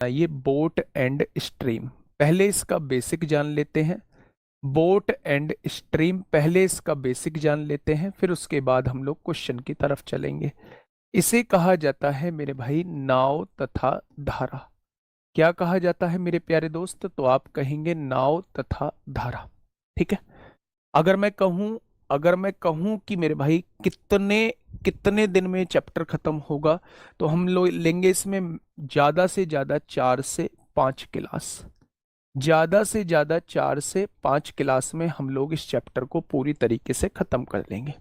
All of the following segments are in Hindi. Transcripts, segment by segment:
ये बोट एंड स्ट्रीम, पहले इसका बेसिक जान लेते हैं। बोट एंड स्ट्रीम, पहले इसका बेसिक जान लेते हैं, फिर उसके बाद हम लोग क्वेश्चन की तरफ चलेंगे। इसे कहा जाता है मेरे भाई नाव तथा धारा। क्या कहा जाता है मेरे प्यारे दोस्त? तो आप कहेंगे नाव तथा धारा। ठीक है। अगर मैं कहूं अगर मैं कहूं कि मेरे भाई कितने कितने दिन में चैप्टर खत्म होगा, तो हम लोग लेंगे इसमें ज्यादा से ज्यादा 4 से 5 क्लास। ज्यादा से ज्यादा 4 से 5 क्लास में हम लोग इस चैप्टर को पूरी तरीके से खत्म कर लेंगे।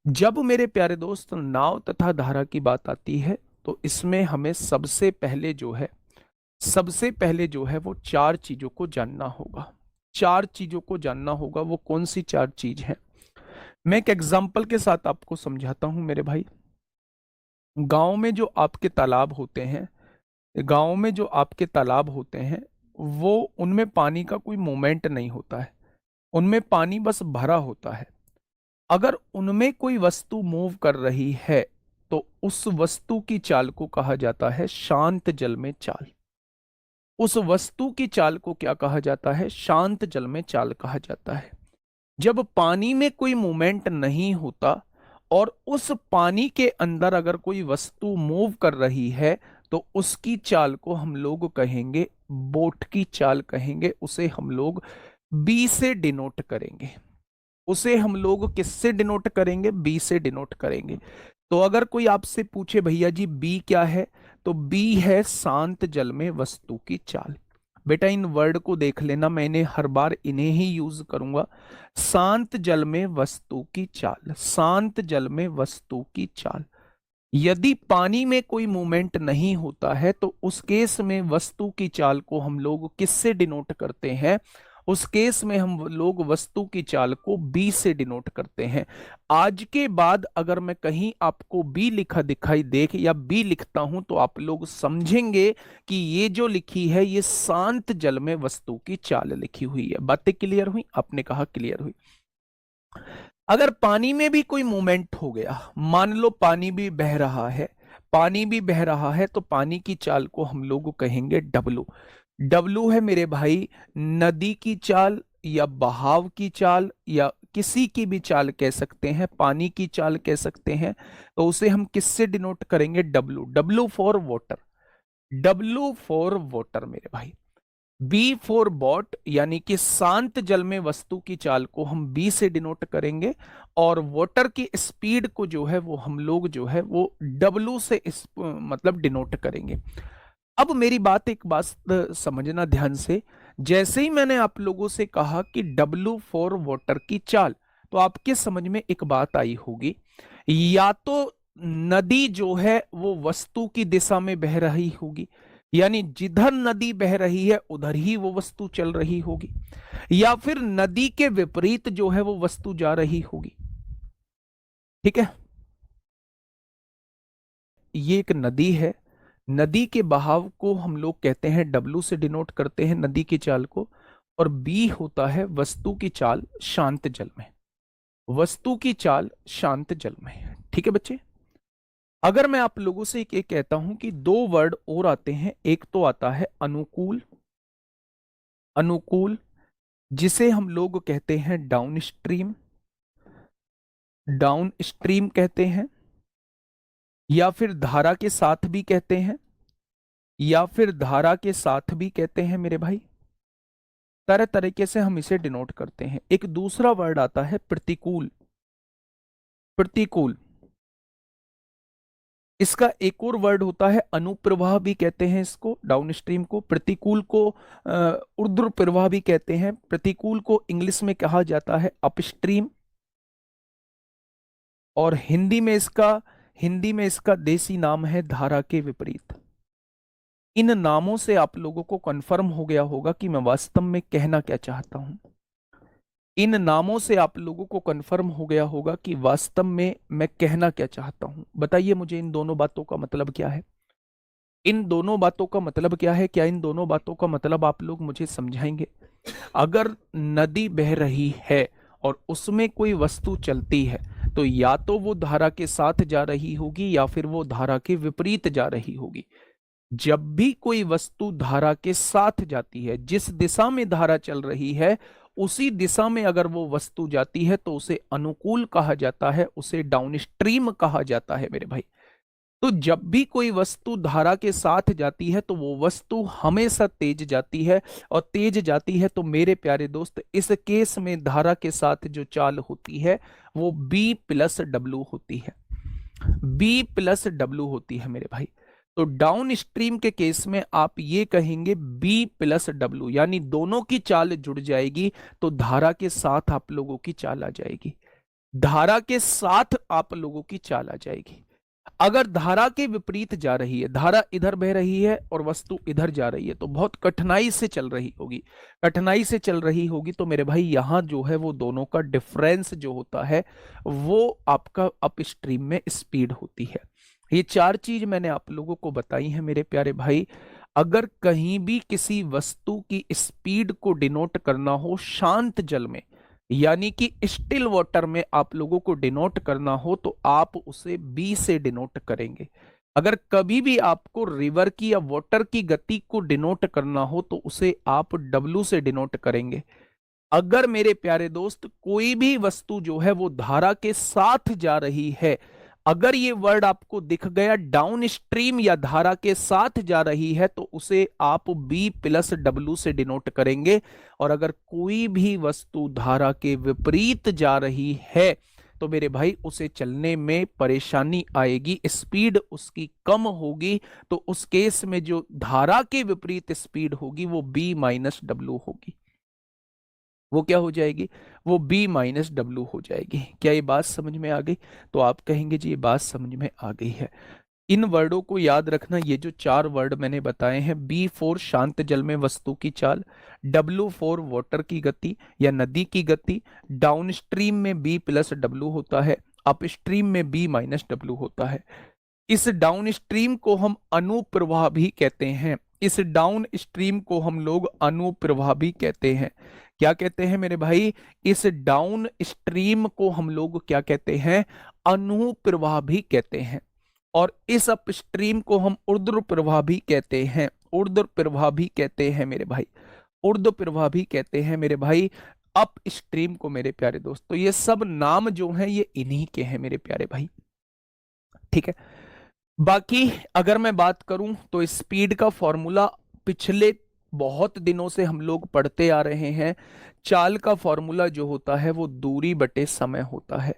जब मेरे प्यारे दोस्त नाव तथा धारा की बात आती है, तो इसमें हमें सबसे पहले जो है वो 4 चीजों को जानना होगा। 4 चीजों को जानना होगा। वो कौन सी 4 चीज हैं? मैं एक एग्जाम्पल के साथ आपको समझाता हूं मेरे भाई। गांव में जो आपके तालाब होते हैं गांव में जो आपके तालाब होते हैं, वो उनमें पानी का कोई मूवमेंट नहीं होता है। उनमें पानी बस भरा होता है। अगर उनमें कोई वस्तु मूव कर रही है, तो उस वस्तु की चाल को कहा जाता है शांत जल में चाल। उस वस्तु की चाल को क्या कहा जाता है? शांत जल में चाल कहा जाता है। जब पानी में कोई मूवमेंट नहीं होता और उस पानी के अंदर अगर कोई वस्तु मूव कर रही है, तो उसकी चाल को हम लोग कहेंगे बोट की चाल कहेंगे। उसे हम लोग बी से डिनोट करेंगे। उसे हम लोग किससे डिनोट करेंगे? बी से डिनोट करेंगे। तो अगर कोई आपसे पूछे भैया जी बी क्या है, तो बी है शांत जल में वस्तु की चाल। बेटा इन वर्ड को देख लेना, मैंने हर बार इन्हें ही यूज करूंगा। शांत जल में वस्तु की चाल, शांत जल में वस्तु की चाल। यदि पानी में कोई मूवमेंट नहीं होता है, तो उस केस में वस्तु की चाल को हम लोग किससे डिनोट करते हैं? उस केस में हम लोग वस्तु की चाल को बी से डिनोट करते हैं। आज के बाद अगर मैं कहीं आपको बी लिखा दिखाई देख या बी लिखता हूं, तो आप लोग समझेंगे कि ये जो लिखी है ये शांत जल में वस्तु की चाल लिखी हुई है। बातें क्लियर हुई? आपने कहा क्लियर हुई। अगर पानी में भी कोई मूवमेंट हो गया, मान लो पानी भी बह रहा है, पानी भी बह रहा है, तो पानी की चाल को हम लोग कहेंगे डब्लू। डब्लू है मेरे भाई नदी की चाल या बहाव की चाल या किसी की भी चाल कह सकते हैं, पानी की चाल कह सकते हैं। तो उसे हम किससे डिनोट करेंगे? W. W for water. W for water मेरे भाई। बी फोर बॉट, यानी कि शांत जल में वस्तु की चाल को हम बी से डिनोट करेंगे, और वाटर की स्पीड को जो है वो हम लोग जो है वो डब्लू से मतलब डिनोट करेंगे। अब मेरी बात एक बात समझना ध्यान से। जैसे ही मैंने आप लोगों से कहा कि डब्लू फॉर वाटर की चाल, तो आपके समझ में एक बात आई होगी। या तो नदी जो है वो वस्तु की दिशा में बह रही होगी, यानी जिधर नदी बह रही है उधर ही वो वस्तु चल रही होगी, या फिर नदी के विपरीत जो है वो वस्तु जा रही होगी। ठीक है। ये एक नदी है। नदी के बहाव को हम लोग कहते हैं डब्लू से डिनोट करते हैं नदी की चाल को, और बी होता है वस्तु की चाल शांत जल में। वस्तु की चाल शांत जल में। ठीक है बच्चे। अगर मैं आप लोगों से एक कहता हूं कि 2 वर्ड और आते हैं, एक तो आता है अनुकूल। अनुकूल, जिसे हम लोग कहते हैं डाउन स्ट्रीम। डाउन स्ट्रीम कहते हैं, या फिर धारा के साथ भी कहते हैं, या फिर धारा के साथ भी कहते हैं मेरे भाई। तरह तरीके से हम इसे डिनोट करते हैं। एक दूसरा वर्ड आता है प्रतिकूल। प्रतिकूल, इसका एक और वर्ड होता है अनुप्रवाह भी कहते हैं इसको, डाउन स्ट्रीम को। प्रतिकूल को ऊर्ध्व प्रवाह भी कहते हैं। प्रतिकूल को इंग्लिश में कहा जाता है अपस्ट्रीम, और हिंदी में इसका देसी नाम है धारा के विपरीत। इन नामों से आप लोगों को कंफर्म हो गया होगा कि मैं वास्तव में कहना क्या चाहता हूं। इन नामों से आप लोगों को कंफर्म हो गया होगा कि वास्तव में मैं कहना क्या चाहता हूं। बताइए मुझे इन दोनों बातों का मतलब क्या है? इन दोनों बातों का मतलब क्या है? क्या इन दोनों बातों का मतलब आप लोग मुझे समझाएंगे? अगर नदी बह रही है और उसमें कोई वस्तु चलती है, तो या तो वो धारा के साथ जा रही होगी या फिर वो धारा के विपरीत जा रही होगी। जब भी कोई वस्तु धारा के साथ जाती है, जिस दिशा में धारा चल रही है उसी दिशा में अगर वो वस्तु जाती है तो उसे अनुकूल कहा जाता है, उसे डाउनस्ट्रीम कहा जाता है मेरे भाई। तो जब भी कोई वस्तु धारा के साथ जाती है तो वो वस्तु हमेशा तेज जाती है, और तेज जाती है तो मेरे प्यारे दोस्त इस केस में धारा के साथ जो चाल होती है वो बी प्लस डब्लू होती है, बी प्लस डब्लू होती है मेरे भाई। तो डाउन स्ट्रीम के केस में आप ये कहेंगे बी प्लस डब्लू, यानी दोनों की चाल जुड़ जाएगी तो धारा के साथ आप लोगों की चाल आ जाएगी, धारा के साथ आप लोगों की चाल आ जाएगी। अगर धारा के विपरीत जा रही है, धारा इधर बह रही है और वस्तु इधर जा रही है तो बहुत कठिनाई से चल रही होगी, कठिनाई से चल रही होगी तो मेरे भाई यहां जो है वो दोनों का डिफरेंस जो होता है वो आपका अप स्ट्रीम में स्पीड होती है। ये चार चीज मैंने आप लोगों को बताई है मेरे प्यारे भाई। अगर कहीं भी किसी वस्तु की स्पीड को डिनोट करना हो शांत जल में, यानी कि स्टिल वाटर में आप लोगों को डिनोट करना हो तो आप उसे बी से डिनोट करेंगे। अगर कभी भी आपको रिवर की या वाटर की गति को डिनोट करना हो तो उसे आप डब्ल्यू से डिनोट करेंगे। अगर मेरे प्यारे दोस्त कोई भी वस्तु जो है वो धारा के साथ जा रही है, अगर ये वर्ड आपको दिख गया डाउन स्ट्रीम या धारा के साथ जा रही है तो उसे आप बी प्लस डब्ल्यू से डिनोट करेंगे। और अगर कोई भी वस्तु धारा के विपरीत जा रही है तो मेरे भाई उसे चलने में परेशानी आएगी, स्पीड उसकी कम होगी, तो उस केस में जो धारा के विपरीत स्पीड होगी वो बी माइनस डब्ल्यू होगी। वो क्या हो जाएगी? वो b माइनस डब्ल्यू हो जाएगी। क्या ये बात समझ में आ गई? तो आप कहेंगे जी ये बात समझ में आ गई है। इन वर्डों को याद रखना, ये जो चार वर्ड मैंने बताए हैं, बी फॉर शांत जल में वस्तु की चाल, डब्ल्यू फॉर वाटर की गति या नदी की गति, डाउन स्ट्रीम में बी प्लस डब्ल्यू होता है, अप स्ट्रीम में बी माइनस डब्ल्यू होता है। इस डाउन स्ट्रीम को हम अनुप्रवाह भी कहते हैं, इस डाउन स्ट्रीम को हम लोग अनुप्रवाह भी कहते हैं। क्या कहते हैं मेरे भाई? इस डाउन स्ट्रीम को हम लोग क्या कहते हैं? अनुप्रवाह भी कहते हैं। और इस अप स्ट्रीम को हम ऊर्ध्व प्रवाह भी कहते हैं, ऊर्ध्व प्रवाह भी कहते हैं मेरे भाई, ऊर्ध्व प्रवाह भी कहते हैं मेरे भाई अप स्ट्रीम को मेरे प्यारे दोस्त। तो ये सब नाम जो हैं ये इन्हीं के हैं मेरे प्यारे भाई, ठीक है। बाकी अगर मैं बात करूं तो स्पीड का फॉर्मूला पिछले बहुत दिनों से हम लोग पढ़ते आ रहे हैं। चाल का फॉर्मूला जो होता है वो दूरी बटे समय होता है,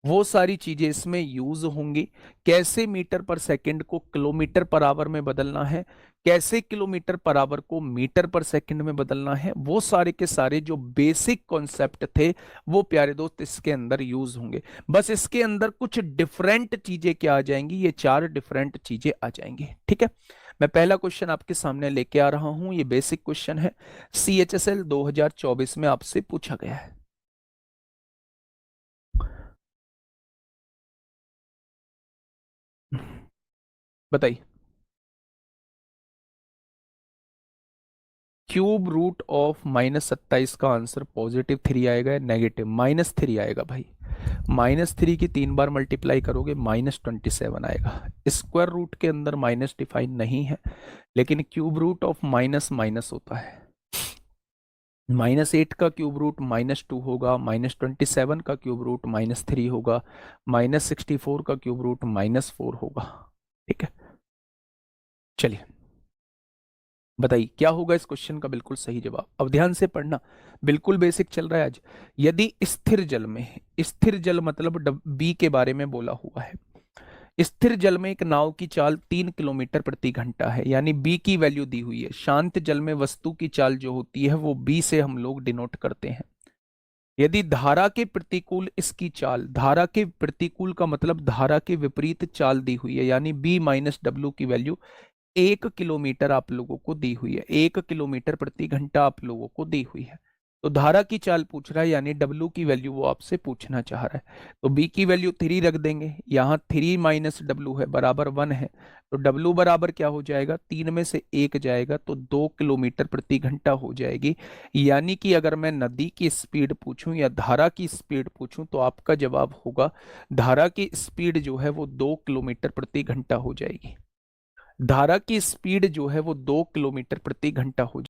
वो सारी चीजें इसमें यूज होंगी। कैसे मीटर पर सेकंड को किलोमीटर पर आवर में बदलना है, कैसे किलोमीटर पर आवर को मीटर पर सेकंड में बदलना है, वो सारे के सारे जो बेसिक कॉन्सेप्ट थे वो प्यारे दोस्त इसके अंदर यूज होंगे। बस इसके अंदर कुछ डिफरेंट चीजें क्या आ जाएंगी, ये चार डिफरेंट चीजें आ जाएंगी, ठीक है। मैं पहला क्वेश्चन आपके सामने लेके आ रहा हूं, ये बेसिक क्वेश्चन है, CHSL 2024 में आपसे पूछा गया है। बताइए। क्यूब रूट ऑफ -27 का आंसर +3 आएगा या नेगेटिव? -3 आएगा भाई। -3 की 3 बार मल्टीप्लाई करोगे -27 आएगा। स्क्वायर रूट के अंदर माइनस डिफाइन नहीं है, लेकिन cube root of minus minus होता है। -8 का क्यूब रूट -2 होगा, -27 का क्यूब रूट -3 होगा, -64 का क्यूब रूट -4 होगा, ठीक है। चलिए बताइए क्या होगा इस क्वेश्चन का बिल्कुल सही जवाब। अब ध्यान से पढ़ना, बिल्कुल बेसिक चल रहा है आज। यदि स्थिर जल में, स्थिर जल मतलब बी के बारे में बोला हुआ है, स्थिर जल में एक नाव की चाल 3 किलोमीटर प्रति घंटा है, यानी बी की वैल्यू दी हुई है। शांत जल में वस्तु की चाल जो होती है वो बी से हम लोग डिनोट करते हैं। यदि धारा के प्रतिकूल इसकी चाल, धारा के प्रतिकूल का मतलब धारा के विपरीत चाल दी हुई है, यानी बी माइनस डब्ल्यू की वैल्यू 1 किलोमीटर आप लोगों को दी हुई है, 1 किलोमीटर प्रति घंटा आप लोगों को दी हुई है। तो धारा की चाल पूछ रहा है, यानी डब्ल्यू की वैल्यू वो आपसे पूछना चाह रहा है। तो बी की वैल्यू 3 रख देंगे, यहाँ 3 माइनस डब्ल्यू है बराबर 1 है, तो डब्ल्यू बराबर क्या हो जाएगा? 3 में से 1 जाएगा तो 2 किलोमीटर प्रति घंटा हो जाएगी। यानी कि अगर मैं नदी की स्पीड पूछूं या धारा की स्पीड पूछूं तो आपका जवाब होगा धारा की स्पीड जो है वो 2 किलोमीटर प्रति घंटा हो जाएगी। धारा की स्पीड जो है वो 2 किलोमीटर प्रति घंटा हो